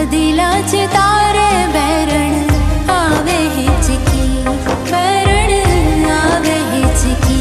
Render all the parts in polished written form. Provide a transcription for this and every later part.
दिलाचे तारे बैरण आवे हिचकी, बैरण आवे हिचकी।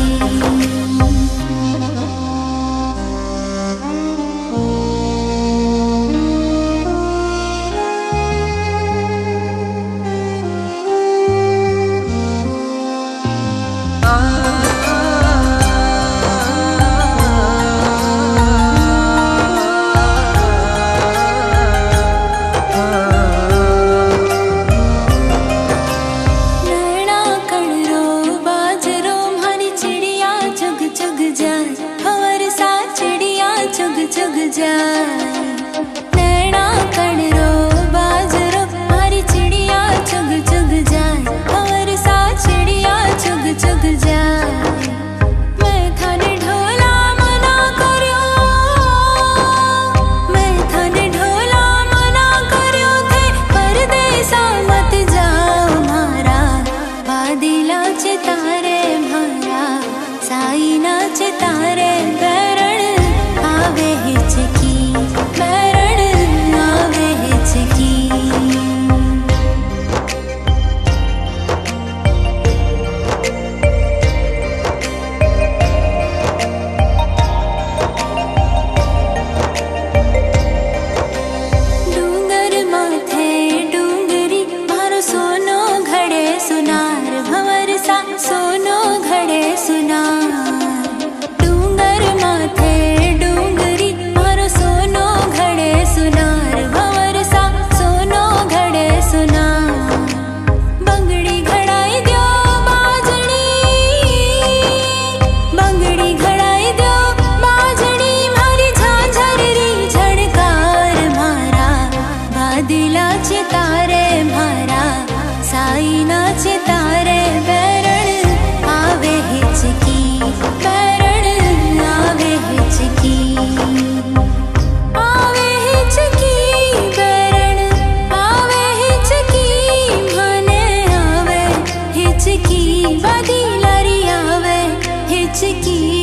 चुग जाए नैना कणरो बाजरो मारी चिड़िया चुग चुग जाए, और सा चिड़िया चुग चुग जाए। मैं थाने ढोला मना कर्यो, मैं थाने ढोला मना कर्यो थे, परदेसा मत जाओ मारा। वादिला चे तारे मारा, साई नाचे तारे बैरण आवे हिचकी, बैरण आवे हिचकी। डूंगर माथे डूंगरी मारो सोनो घड़े सुनार, भंवर सा सोनो घड़े सुनार। डूंगर माथे डूंगरी मारो सोनो घड़े सुनार, भंवर सा सोनो घड़े सुनार। बंगड़ी घड़ाई द्यो बाजड़ी, बंगड़ी घड़ाई द्यो बाजड़ी, मारी झांझररी झड़कार मारा। वादिला चे तारे मारा, साई नाचे तारे बैरण आवे हिचकी, बैरण आवे हिचकी। आवे हिचकी बैरण आवे हिचकी, मने आवे हिचकी। वादिलारी आवे हिचकी।